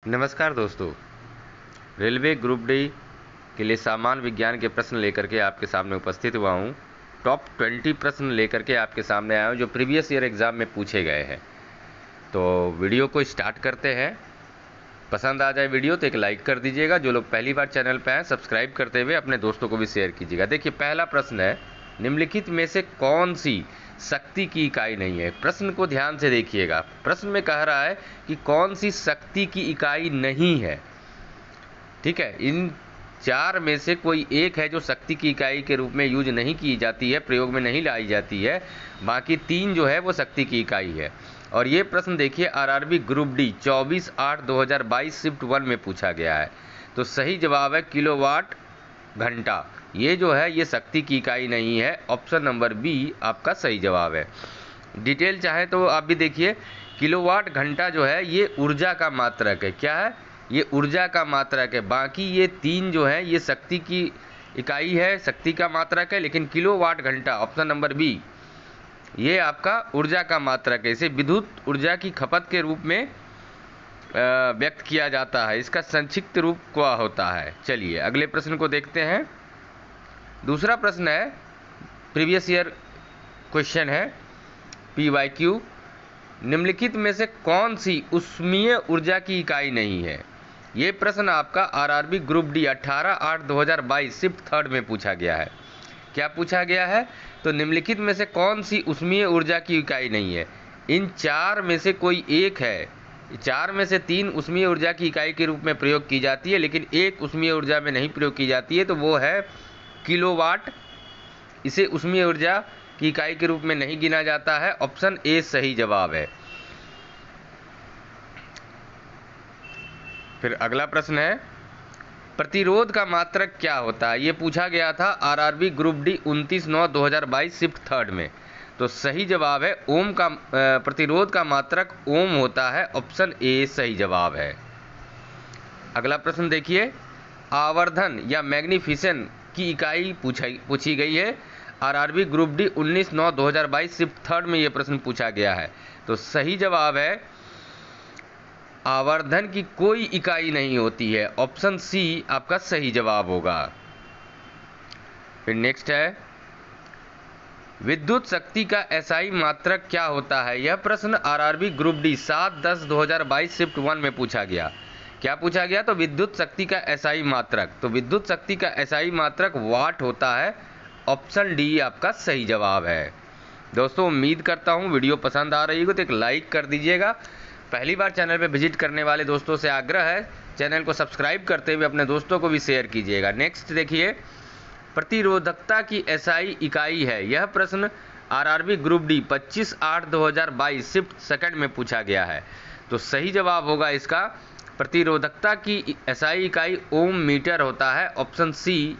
नमस्कार दोस्तों, railway group D के लिए सामान्य विज्ञान के प्रश्न लेकर के आपके सामने उपस्थित हुआ हूँ। टॉप 20 प्रश्न लेकर के आपके सामने आया हूँ जो प्रीवियस ईयर एग्ज़ाम में पूछे गए हैं। तो वीडियो को स्टार्ट करते हैं। पसंद आ जाए वीडियो तो एक लाइक कर दीजिएगा। जो लोग पहली बार चैनल पर आए सब्सक्राइब करते हुए अपने दोस्तों को भी शेयर कीजिएगा। देखिए, पहला प्रश्न है, निम्नलिखित में से कौन सी शक्ति की इकाई नहीं है। प्रश्न को ध्यान से देखिएगा। प्रश्न में कह रहा है कि कौन सी शक्ति की इकाई नहीं है। ठीक है, इन चार में से कोई एक है जो शक्ति की इकाई के रूप में यूज नहीं की जाती है, प्रयोग में नहीं लाई जाती है। बाकी तीन जो है वो शक्ति की इकाई है। और ये प्रश्न देखिए, आरआरबी ग्रुप डी 24/8/2022 शिफ्ट 1 में पूछा गया है। तो सही जवाब है किलोवाट घंटा। ये जो है ये शक्ति की इकाई नहीं है। ऑप्शन नंबर बी आपका सही जवाब है। डिटेल चाहे तो आप भी देखिए। किलोवाट घंटा जो है ये ऊर्जा का मात्रक है। क्या है? ये ऊर्जा का मात्रक है। बाकी ये तीन जो है ये शक्ति की इकाई है, शक्ति का मात्रक है। लेकिन किलोवाट घंटा ऑप्शन नंबर बी ये आपका ऊर्जा का मात्रक है। इसे विद्युत ऊर्जा की खपत के रूप में व्यक्त किया जाता है। इसका संक्षिप्त रूप क्या होता है? चलिए अगले प्रश्न को देखते हैं। दूसरा प्रश्न है, प्रीवियस ईयर क्वेश्चन है, PYQ। निम्नलिखित में से कौन सी ऊष्मीय ऊर्जा की इकाई नहीं है। ये प्रश्न आपका आरआरबी ग्रुप डी 18/8/2022 शिफ्ट 3 में पूछा गया है। क्या पूछा गया है? तो निम्नलिखित में से कौन सी ऊष्मीय ऊर्जा की इकाई नहीं है। इन चार में से कोई एक है। चार में से तीन ऊष्मीय ऊर्जा की इकाई के रूप में प्रयोग की जाती है, लेकिन एक ऊष्मीय ऊर्जा में नहीं प्रयोग की जाती है, तो वो है किलोवाट। इसे ऊष्मीय ऊर्जा की इकाई के रूप में नहीं गिना जाता है। ऑप्शन ए सही जवाब है। फिर अगला प्रश्न है, प्रतिरोध का मात्रक क्या होता है। ये पूछा गया था आरआरबी ग्रुप डी 29/9/2022 शिफ्ट 3 में। तो सही जवाब है ओम का प्रतिरोध का मात्रक ओम होता है। ऑप्शन ए सही जवाब है। अगला प्रश्न देखिए, आवर्धन या मैग्नीफिसेशन की इकाई पूछी गई है। आरआरबी ग्रुप डी 19/9/2022 शिफ्ट 3 में ये प्रश्न पूछा गया है। तो सही जवाब है आवर्धन की कोई इकाई नहीं होती है। ऑप्शन सी आपका सही जवाब होगा। फिर नेक्स्ट है, विद्युत शक्ति का एसआई मात्रक क्या होता है। यह प्रश्न आरआरबी ग्रुप डी 7/10/2022 शिफ्ट 1 में पूछा गया। क्या पूछा गया? तो विद्युत शक्ति का एसआई मात्रक। तो विद्युत शक्ति का एसआई मात्रक वाट होता है। ऑप्शन डी आपका सही जवाब है। दोस्तों, उम्मीद करता हूँ वीडियो पसंद आ रही हो तो एक लाइक कर दीजिएगा। पहली बार चैनल पे विजिट करने वाले दोस्तों से आग्रह है, चैनल को सब्सक्राइब करते हुए अपने दोस्तों को भी शेयर कीजिएगा। नेक्स्ट देखिए, प्रतिरोधकता की एसआई इकाई है। यह प्रश्न आरआरबी ग्रुप डी 25/8/2022 शिफ्ट 2 में पूछा गया है। तो सही जवाब होगा इसका, प्रतिरोधकता की एसआई इकाई ओम मीटर होता है। ऑप्शन सी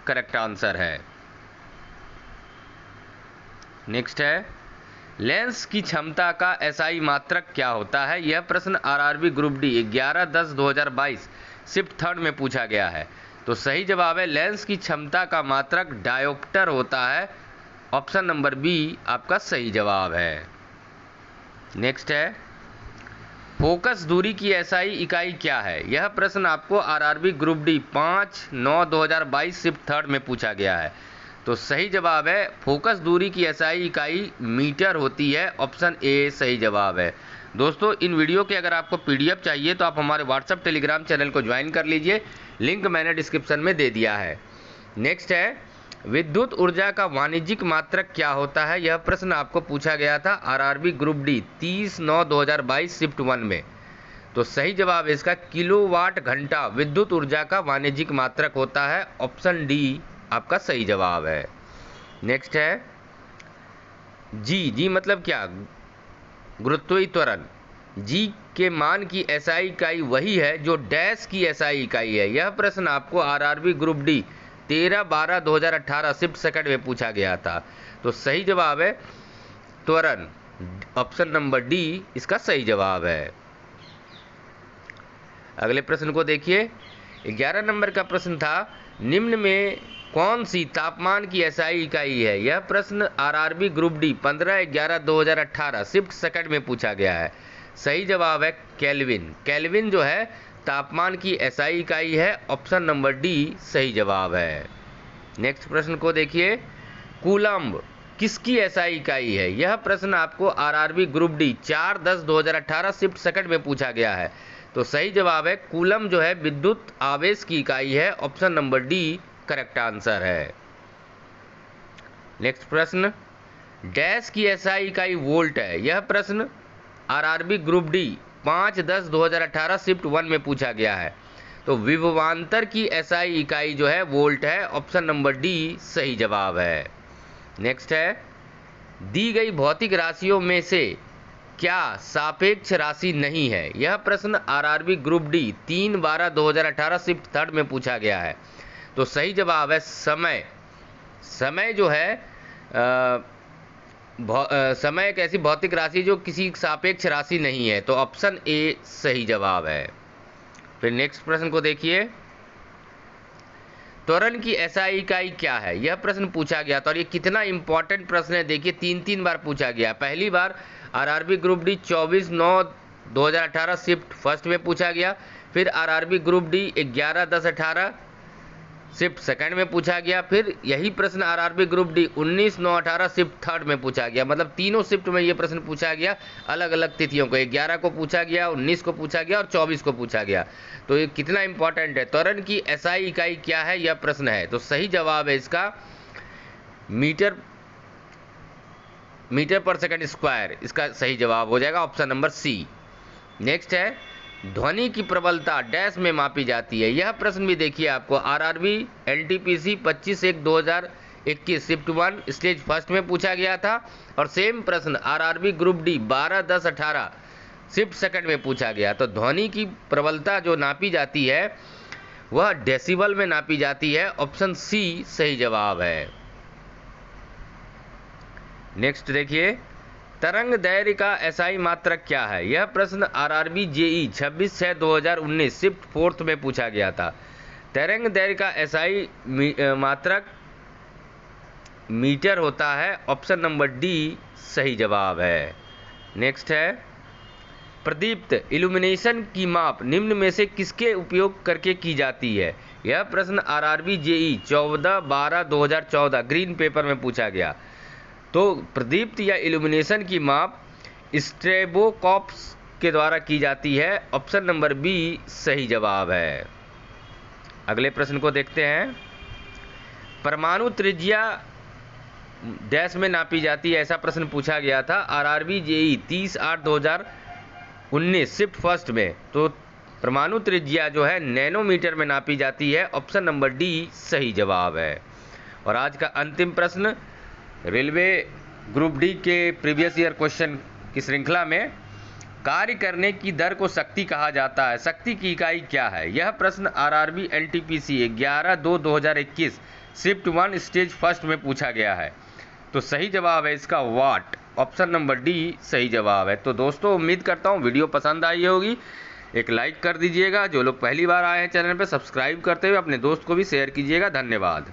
करेक्ट आंसर है। नेक्स्ट है, लेंस की क्षमता का एसआई मात्रक क्या होता है। यह प्रश्न आरआरबी ग्रुप डी 11/10/2022 शिफ्ट 3 में पूछा गया है। तो सही जवाब है लेंस की क्षमता का मात्रक डायोप्टर होता है। ऑप्शन नंबर बी आपका सही जवाब है। नेक्स्ट है, फोकस दूरी की एसआई इकाई क्या है। यह प्रश्न आपको आरआरबी ग्रुप डी 5/9/2022 शिफ्ट 3 में पूछा गया है। तो सही जवाब है फोकस दूरी की एसआई इकाई मीटर होती है। ऑप्शन ए सही जवाब है। दोस्तों, इन वीडियो के अगर आपको पीडीएफ चाहिए तो आप हमारे व्हाट्सएप टेलीग्राम चैनल को ज्वाइन कर लीजिए। लिंक मैंने डिस्क्रिप्शन में दे दिया है। नेक्स्ट है, विद्युत ऊर्जा का वाणिज्यिक मात्रक क्या होता है। यह प्रश्न आपको पूछा गया था आरआरबी ग्रुप डी 30/9/2022 शिफ्ट 1 में। तो सही जवाब इसका किलोवाट घंटा विद्युत ऊर्जा का वाणिज्यिक मात्रक होता है। ऑप्शन डी आपका सही जवाब है। नेक्स्ट है, जी मतलब क्या? गुरुत्वीय त्वरण। जी के मान की एसआई इकाई वही है जो डैश की एसआई इकाई है। यह प्रश्न आपको आरआरबी ग्रुप डी 13/12/2018 शिफ्ट 2 में पूछा गया था। तो सही जवाब है त्वरण। ऑप्शन नंबर डी इसका सही जवाब है। अगले प्रश्न को देखिए, 11 नंबर का प्रश्न था, निम्न में कौन सी तापमान की एसआई इकाई है। यह प्रश्न आरआरबी ग्रुप डी 15/11/2018 शिफ्ट 2 में पूछा गया है। सही जवाब है केल्विन। केल्विन जो है तापमान की एसआई इकाई है, ऑप्शन नंबर डी सही जवाब है। नेक्स्ट प्रश्न को देखिए, कूलम्ब किसकी एसआई इकाई है? यह प्रश्न आपको RRB group D 4/10/2018 shift second में पूछा गया है। तो सही जवाब है कूलम्ब जो है विद्युत आवेश की इकाई है, option number D correct answer है। नेक्स्ट प्रश्न, डैश की एसआई इकाई वोल्ट है। यह प्रश्न आरआरबी ग्रुप डी 5/10/2018 शिफ्ट 1 में पूछा गया है। तो विभवांतर की एसआई इकाई जो है वोल्ट है, ऑप्शन नंबर डी सही जवाब है। नेक्स्ट है, दी गई भौतिक राशियों में से क्या सापेक्ष राशि नहीं है? यह प्रश्न आरआरबी ग्रुप डी 3/12/2018 शिफ्ट 3 में पूछा गया है। तो सही जवाब है समय। समय जो है समय एक ऐसी भौतिक राशि जो किसी सापेक्ष राशि नहीं है, तो ऑप्शन ए सही जवाब है। फिर नेक्स्ट प्रश्न को देखिए, त्वरण की एसआई इकाई क्या है? यह प्रश्न पूछा गया था और ये कितना इंपॉर्टेंट प्रश्न है, देखिए 3 बार पूछा गया। पहली बार RRB group D 24/9/2018 shift first में पूछा गया। फिर RRB group D 11/10/18 shift second में पूछा गया। फिर यही प्रश्न RRB group D 19/9/18 shift third में पूछा गया। मतलब तीनों शिफ्ट में ये प्रश्न पूछा गया, अलग अलग तिथियों को, 11 को पूछा गया, 19 को पूछा गया और 24 को पूछा गया। तो ये कितना इंपॉर्टेंट है। त्वरण की एसआई इकाई क्या है, यह प्रश्न है। तो सही जवाब है इसका मीटर पर सेकंड स्क्वायर, इसका सही जवाब हो जाएगा ऑप्शन नंबर सी। नेक्स्ट है, ध्वनि की प्रबलता डैश में मापी जाती है। यह प्रश्न भी देखिए आपको RRB NTPC 25/1/2021 shift 1 stage first में पूछा गया था और सेम प्रश्न RRB group D 12/10/18 shift second में पूछा गया। तो ध्वनि की प्रबलता जो नापी जाती है वह डेसिबल में नापी जाती है, ऑप्शन सी सही जवाब है। नेक्स्ट देखिए, तरंग दैर्घ्य का एसआई मात्रक क्या है? यह प्रश्न आरआरबी जेई 26/6/2019 शिफ्ट फोर्थ में पूछा गया था। तरंग दैर्घ्य का एसआई मात्रक मीटर होता है, ऑप्शन नंबर डी सही जवाब है। नेक्स्ट है, प्रदीप्त इल्यूमिनेशन की माप निम्न में से किसके उपयोग करके की जाती है? यह प्रश्न आरआरबी जेई 14/12/2014 ग्रीन पेपर में पूछा गया। तो प्रदीप्त या इल्यूमिनेशन की माप स्ट्रेबोस्कोप्स के द्वारा की जाती है, ऑप्शन नंबर बी सही जवाब है। अगले प्रश्न को देखते हैं, परमाणु त्रिज्या डैश में नापी जाती है, ऐसा प्रश्न पूछा गया था आरआरबी जेई 30/8/2019 शिफ्ट फर्स्ट में। तो परमाणु त्रिज्या जो है नैनोमीटर में नापी जाती है, ऑप्शन नंबर डी सही जवाब है। और आज का अंतिम प्रश्न, रेलवे ग्रुप डी के प्रीवियस ईयर क्वेश्चन की श्रृंखला में, कार्य करने की दर को शक्ति कहा जाता है, शक्ति की इकाई क्या है? यह प्रश्न RRB NTPC 11/2/2021 shift 1 stage first में पूछा गया है। तो सही जवाब है इसका वाट, ऑप्शन नंबर डी सही जवाब है। तो दोस्तों उम्मीद करता हूँ वीडियो पसंद आई होगी, एक लाइक कर दीजिएगा। जो लोग पहली बार आए हैं चैनल पर, सब्सक्राइब करते हुए अपने दोस्त को भी शेयर कीजिएगा। धन्यवाद।